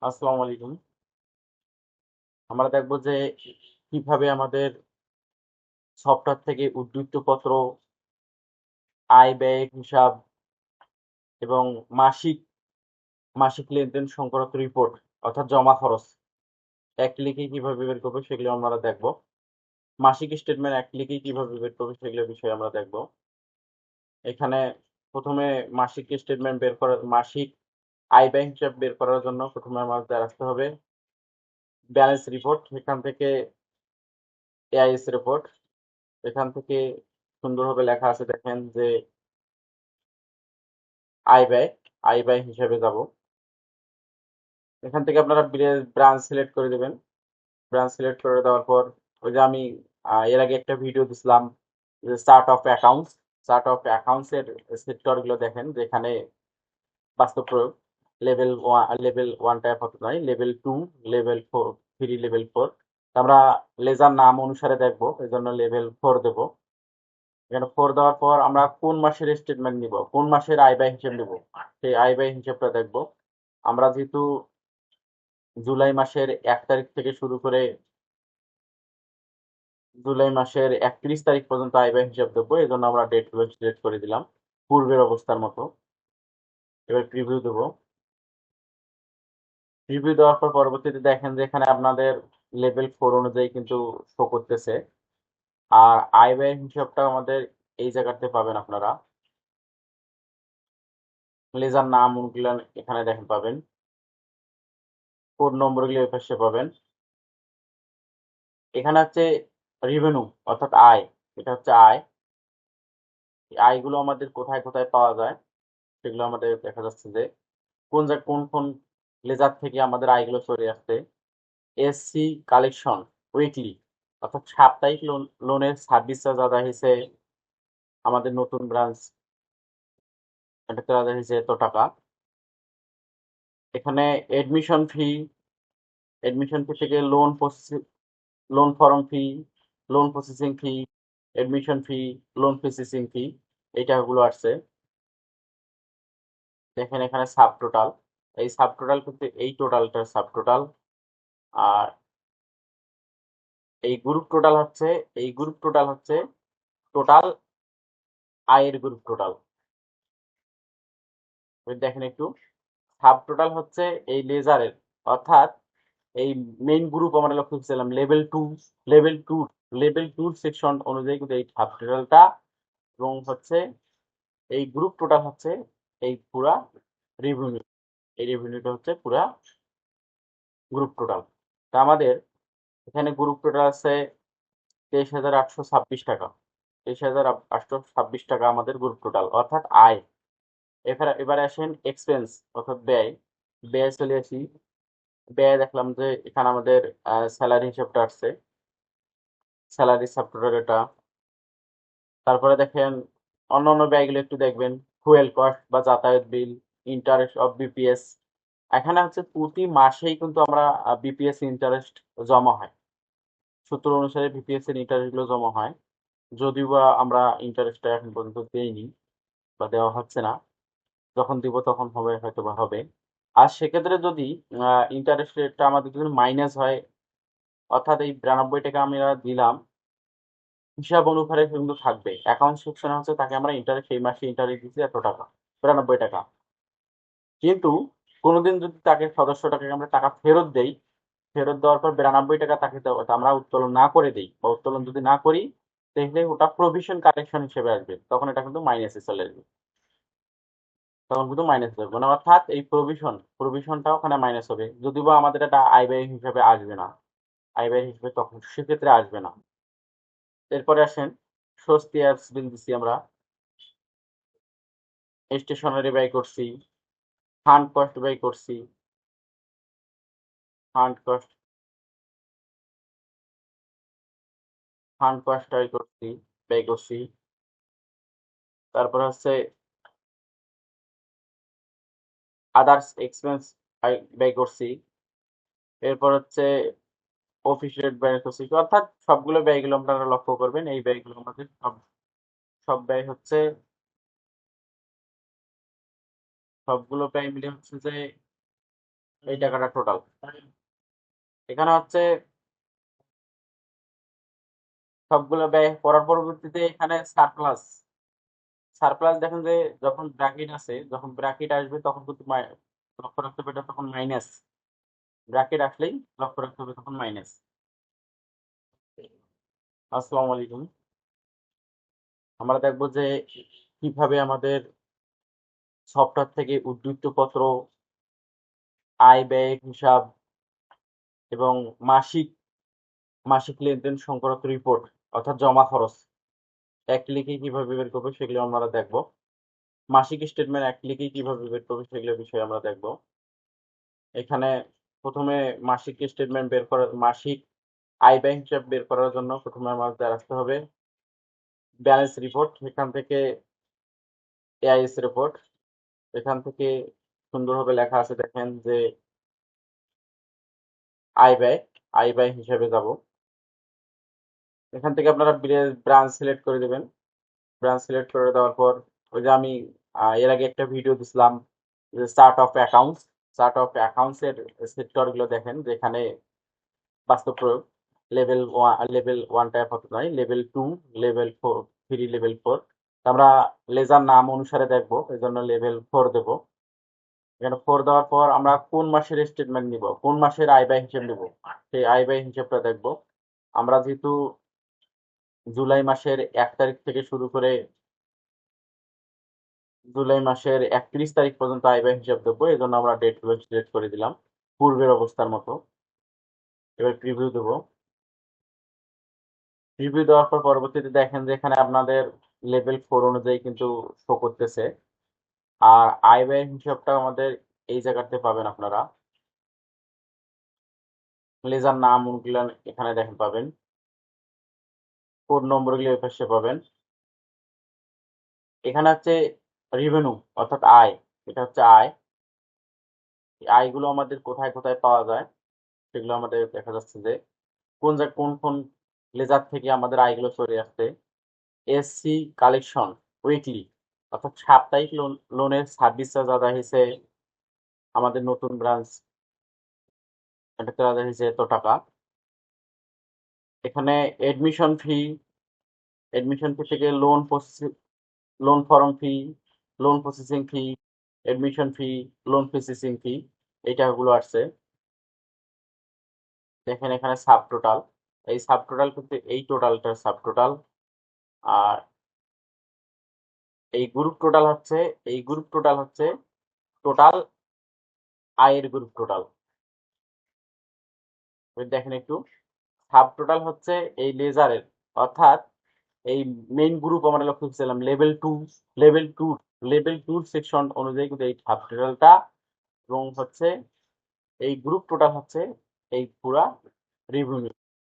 আসসালামু আলাইকুম। আমরা দেখব যে কিভাবে আমাদের সফটওয়্যার থেকে উদ্ধৃতপত্র, আয় ব্যয় হিসাব এবং মাসিক মাসিক লেনদেন সংক্রান্ত রিপোর্ট অর্থাৎ জমা খরচ এক ক্লিকে কিভাবে বের করবো সেগুলো আমরা দেখব। মাসিক স্টেটমেন্ট এক ক্লিকে কিভাবে বের করবো সেগুলো বিষয়ে আমরা দেখব। এখানে প্রথমে মাসিক স্টেটমেন্ট বের করার মাসিক আয় ব্যয় হিসাব বের করার জন্য প্রথমে আমাদের আসতে হবে ব্যালেন্স রিপোর্ট। এখান থেকে এআইএস রিপোর্ট, এখান থেকে সুন্দরভাবে লেখা আছে, দেখেন যে আয় ব্যয় আয় ব্যয় হিসেবে যাব। এখান থেকে আপনারা ব্রাঞ্চ সিলেক্ট করে দেবেন। ব্রাঞ্চ সিলেক্ট করে দেওয়ার পর ওই যে আমি এর আগে একটা ভিডিও দিছিলাম যে চার্ট অফ অ্যাকাউন্টস এর সেক্টর গুলো দেখেন, যেখানে বাস্তব প্রয়োগ লেভেল 1 টাইপ হতে নয়, লেভেল 2, লেভেল 3, লেভেল 4। আমরা লেজার নাম অনুসারে দেখবো, এই জন্য লেভেল 4 দেবো। এখানে 4 দেওয়ার পর আমরা কোন মাসের স্টেটমেন্ট নিব, কোন মাসের আয় ব্যয় হিসেব নিব, সেই আয় ব্যয় হিসেবটা দেখবো। আমরা যেহেতু জুলাই মাসের 1 তারিখ থেকে শুরু করে জুলাই মাসের 31 তারিখ পর্যন্ত আয় ব্যয় হিসাব দেবো, এই জন্য আমরা ডেট গুলো সিলেক্ট করে দিলাম পূর্বের অবস্থার মতো। এবার প্রিভিউ দেবো। প্রিভিউ দেওয়ার পর পরবর্তীতে দেখেন যে এখানে আপনাদের লেভেল 4 অনুযায়ী কিন্তু শো করতেছে। আর আয় ব্যয় হিসাবটা আমাদের এই জায়গাতে পাবেন আপনারা, লেজার নাম গুলো এখানে দেখেন পাবেন, কোড নম্বর গুলো এই পাশে পাবেন। এখানে হচ্ছে রেভিনিউ অর্থাৎ আয়, এটা হচ্ছে আয়। এই আয়গুলো আমাদের কোথায় কোথায় পাওয়া যায় সেগুলো আমাদের দেখা যাচ্ছে যে কোন কোন লেজার থেকে আমাদের আয়গুলো চলে আসছে। এসসি কালেকশন উইকলি অর্থাৎ সাপ্তাহিক লোনের সার্ভিস চার্জ আদায় হয়েছে আমাদের নতুন ব্রাঞ্চ, এটাতে আদায় হয়েছে এত টাকা। এখানে এডমিশন ফি, এডমিশন ফি থেকে loan form fee, loan processing fee, admission fee, loan processing fee, এই টাকাগুলো আসছে। দেখেন এখানে সাব টোটাল, এই সাব টোটাল কিন্তু এই টোটালটার সাব টোটাল। আর এই গ্রুপ টোটাল হচ্ছে টোটাল আয়ের গ্রুপ টোটাল। দেখেন একটু, সাব টোটাল হচ্ছে এই লেজারের, অর্থাৎ এই মেইন গ্রুপ আমরা লক্ষ্য করছিলাম লেভেল 2 লেভেল 2 সেকশন অনুযায়ী কিন্তু এই সাব টোটালটা, এবং হচ্ছে এই গ্রুপ টোটাল হচ্ছে এই পুরা রেভিনিউ, এই রেভিনিউটা হচ্ছে পুরা গ্রুপ টোটাল। তা আমাদের এখানে গ্রুপ টোটাল আছে 23,826 টাকা। 23,826 টাকা আমাদের গ্রুপ টোটাল অর্থাৎ আয়। এবারে আসেন এক্সপেন্স অর্থাৎ ব্যয়। ব্যয় চলে আসি, ব্যয় দেখলাম যে এখানে আমাদের স্যালারি হিসাবটা আসছে, স্যালারি সাব টোটাল এটা। তারপরে দেখেন অন্যান্য ব্যয়গুলো একটু দেখবেন, ফুয়েল কস্ট বা যাতায়াত বিল, ইন্টারেস্ট অফ বিপিএস। এখানে হচ্ছে প্রতি মাসেই কিন্তু আমরা বিপিএস ইন্টারেস্ট জমা হয়, সূত্র অনুসারে বিপিএস এর ইন্টারেস্ট গুলো জমা হয়। যদিও বা আমরা ইন্টারেস্টটা এখন পর্যন্ত দেইনি বা দেওয়া হচ্ছে না, যখন দিব তখন হবে, হয়তো বা হবে। আর সেক্ষেত্রে যদি ইন্টারেস্ট রেটটা আমাদের যদি মাইনাস হয়, অর্থাৎ এই 92 টাকা আমরা দিলাম, হিসাব অনুসারে কিন্তু থাকবে, অ্যাকাউন্ট সেকশনে হচ্ছে তাকে আমরা ইন্টারেস্ট, এই মাসে ইন্টারেস্ট দিচ্ছি এত টাকা, 92 টাকা। কিন্তু কোনোদিন যদি তাকে সদস্যটাকে আমরা টাকা ফেরত দেই, ফেরত দেওয়ার পর 92 টাকা তাকে আমরা উত্তোলন না করে দিই বা উত্তোলন যদি না করি, তাহলে ওটা প্রভিশন কালেকশন হিসেবে আসবে, তখন এটা কিন্তু মাইনাসে চলে আসবে, তখন কিন্তু মাইনাস হবে, মানে অর্থাৎ এই প্রভিশনটা ওখানে মাইনাস হবে, যদিও বা আমাদের এটা আয় ব্যয় হিসেবে আসবে না, আয় ব্যয় হিসেবে তখন সেক্ষেত্রে আসবে না। এরপরে আসেন স্বস্তি অ্যাপস বিল দিচ্ছি আমরা, স্টেশনারি ব্যয় করছি, ফান্ড কস্ট ব্যয় করছি, ফান্ড কস্ট ফান্ড কস্ট ব্যয় করছি। তারপরে হচ্ছে আদার্স এক্সপেন্স ব্যয় করছি। এরপর হচ্ছে অফিস রেট ব্যয় করছি, অর্থাৎ সবগুলো ব্যয়গুলো আপনারা লক্ষ্য করবেন, এই ব্যয়গুলো আমাদের সব সব ব্যয় হচ্ছে, সবগুলো ব্যয় মিলে হচ্ছে যে এই টাকাটা টোটাল। এখানে হচ্ছে সবগুলো ব্যয় করার পরবর্তীতে এখানে সারপ্লাস। সারপ্লাস দেখেন যে যখন ব্র্যাকেট আছে, যখন ব্র্যাকেট আসবে তখন কিন্তু লক্ষ্য রাখতে হবে এটা তখন মাইনাস। ব্র্যাকেট আসলেই লক্ষ্য রাখতে হবে তখন মাইনাস। আসসালামু আলাইকুম। আমরা দেখবো যে কিভাবে আমাদের সফটওয়্যার থেকে উদ্ধৃত্তপত্র, আয় ব্যয় হিসাব এবং মাসিক মাসিক লেনদেন সংক্রান্ত রিপোর্ট অর্থাৎ জমা খরচ এক ক্লিকে কিভাবে বের করবো সেগুলো আমরা দেখবো। মাসিক স্টেটমেন্ট এক ক্লিকে কিভাবে বের করবো সেগুলো বিষয়ে আমরা দেখবো। এখানে প্রথমে মাসিক স্টেটমেন্ট বের করার, মাসিক আয় ব্যয় হিসাব বের করার জন্য প্রথমে আমাদের আসতে হবে ব্যালেন্স রিপোর্ট। এখান থেকে এআইএস রিপোর্ট, এখান থেকে সুন্দরভাবে লেখা আছে দেখেন যে আয় ব্যয়, আয় ব্যয় হিসাবে যাব। এখান থেকে আপনারা ব্রাঞ্চ সিলেক্ট করে দেবেন। ব্রাঞ্চ সিলেক্ট করে দেওয়ার পর ওই যে আমি এর আগে একটা ভিডিও দিছিলাম যে chart of accounts, chart of accounts এর সেক্টর গুলো দেখেন যেখানে বাস্তব প্রয়োগ লেভেল ওয়ান টাইপ হতে নয়, level two, level four, three, level four. আমরা লেজার নাম অনুসারে দেখবো, এই জন্য লেভেল ফোর দেবো। এখানে ফোর দেওয়ার পর আমরা কোন মাসের স্টেটমেন্ট নিব, কোন মাসের আয় ব্যয় হিসেব নিব, সেই আয় ব্যয় হিসেবটা দেখবো। আমরা যেহেতু জুলাই মাসের 1 তারিখ থেকে শুরু করে জুলাই মাসের 31 তারিখ পর্যন্ত আয় ব্যয় হিসাব দেবো, এই জন্য আমরা ডেট গুলো সিলেক্ট করে দিলাম পূর্বের অবস্থার মতো। এবার প্রিভিউ দেবো। প্রিভিউ দেওয়ার পর পরবর্তীতে দেখেন যে এখানে আপনাদের লেভেল ফোর অনুযায়ী কিন্তু শো করতেছে। আর আয় ব্যয়ের হিসাবটা আমাদের এই জায়গাতে পাবেন আপনারা, লেজার নাম গুলো এখানে দেখেন পাবেন, কোড নম্বর গুলো এই পাশে পাবেন। এখানে হচ্ছে রেভিনিউ অর্থাৎ আয়, এটা হচ্ছে আয়। এই আয়গুলো আমাদের কোথায় কোথায় পাওয়া যায় সেগুলো আমাদের দেখা যাচ্ছে যে কোন কোন লেজার থেকে আমাদের আয়গুলো চলে আসছে। এসসি কালেকশন উইকলি অর্থাৎ সাপ্তাহিক লোনের সার্ভিস চার্জ আদায় হয়েছে আমাদের নতুন ব্রাঞ্চ, এটাতে আদায় হয়েছে এত টাকা। এখানে এডমিশন ফি, এডমিশন ফি থেকে loan form fee, loan processing fee, admission fee, loan processing fee, এই টাকাগুলো আসছে। দেখেন এখানে সাব টোটাল, এই সাব টোটাল কিন্তু এই টোটালটার সাব টোটাল। আর এই গ্রুপ টোটাল হচ্ছে, এই গ্রুপ টোটাল হচ্ছে টোটাল আয়ের গ্রুপ টোটাল। দেখেন একটু, সাব টোটাল হচ্ছে এই লেজারের, অর্থাৎ এই মেইন গ্রুপ আমরা লক্ষ্য করছিলাম লেভেল টু লেভেল টুর সেকশন অনুযায়ী কিন্তু এই সাব টোটালটা, এবং হচ্ছে এই গ্রুপ টোটাল হচ্ছে এই পুরা রেভিনিউ,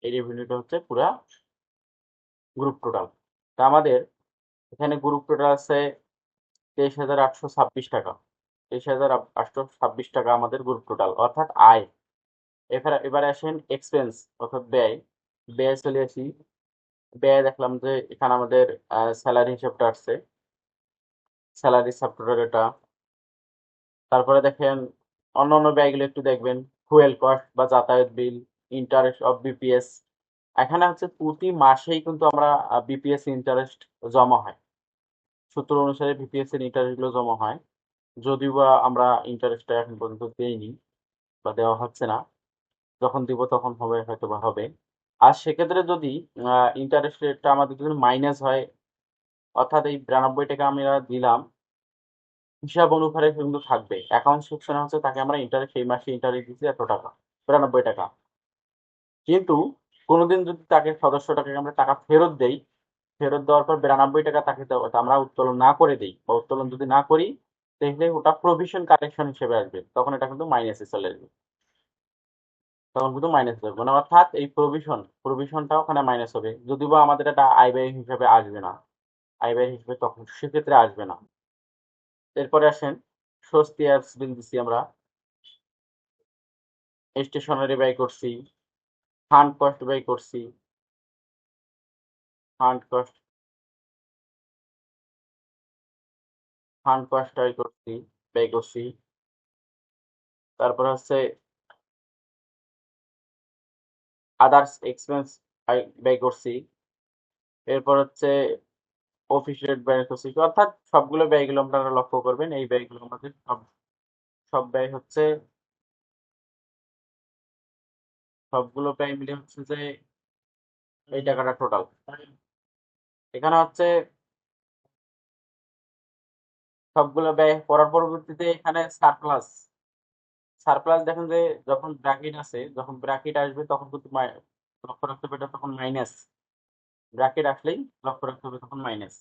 এই রেভিনিউটা হচ্ছে পুরা গ্রুপ টোটাল। তা আমাদের এখানে গ্রুপ টোটাল আছে 23,826 টাকা। 23,826 টাকা আমাদের গ্রুপ টোটাল অর্থাৎ আয়। এবারে আসেন এক্সপেন্স অর্থাৎ ব্যয়। ব্যয় চলে আসি, ব্যয় দেখলাম যে এখানে আমাদের স্যালারি হিসাবটা আসছে, স্যালারি সাব টোটাল এটা। তারপরে দেখেন অন্যান্য ব্যয়গুলো একটু দেখবেন, ফুয়েল কস্ট বা যাতায়াত বিল, ইন্টারেস্ট অফ বিপিএস। এখানে হচ্ছে প্রতি মাসেই কিন্তু আমরা বিপিএস ইন্টারেস্ট জমা হয়, সূত্র অনুসারে বিপিএস এর ইন্টারেস্ট গুলো জমা হয়। যদিও বা আমরা ইন্টারেস্টটা এখন পর্যন্ত দেইনি বা দেওয়া হচ্ছে না, যখন দিব তখন হবে, হয়তো বা হবে। আর সেক্ষেত্রে যদি ইন্টারেস্ট রেটটা আমাদের যদি মাইনাস হয়, অর্থাৎ এই 92 টাকা আমরা দিলাম, হিসাব অনুসারে কিন্তু থাকবে, অ্যাকাউন্ট সেকশনে হচ্ছে তাকে আমরা ইন্টারেস্ট, এই মাসে ইন্টারেস্ট দিচ্ছি এত টাকা, 92 টাকা। কিন্তু কোনোদিন যদি তাকে সদস্যটাকে আমরা টাকা ফেরত দেই, ফেরত দেওয়ার পর 92 টাকা তাকে আমরা উত্তোলন না করে দিই বা উত্তোলন যদি না করি, তাহলে ওটা প্রভিশন কালেকশন হিসেবে আসবে, তখন এটা কিন্তু মাইনাসে চলে আসবে, তখন কিন্তু মাইনাস হবে, মানে অর্থাৎ এই প্রভিশনটা ওখানে মাইনাস হবে, যদিও বা আমাদের এটা আয় ব্যয় হিসেবে আসবে না, আয় ব্যয় হিসেবে তখন সেক্ষেত্রে আসবে না। এরপরে আসেন স্বস্তি অ্যাপস বিল দিচ্ছি আমরা, স্টেশনারি ব্যয় করছি, ফান্ড কস্ট ব্যয় করছি, ফান্ড কস্ট ফান্ড কস্ট ব্যয় করছি, তারপর হচ্ছে আদার্স এক্সপেন্স ব্যয় করছি। এরপর হচ্ছে অফিস রেট ব্যয় করছি, অর্থাৎ সবগুলো ব্যয়গুলো আপনারা লক্ষ্য করবেন। এই ব্যয়গুলো আমাদের সব সব ব্যয় হচ্ছে, সবগুলো ব্যয় মিলে হচ্ছে যে এই টাকাটা টোটাল। এখানে হচ্ছে সবগুলো ব্যয় করার পরবর্তীতে এখানে সারপ্লাস, সারপ্লাস দেখেন যে যখন ব্র্যাকেট আছে, যখন ব্র্যাকেট আসবে তখন কিন্তু লক্ষ্য রাখতে হবে এটা তখন মাইনাস, ব্র্যাকেট আসলেই লক্ষ্য রাখতে হবে তখন মাইনাস।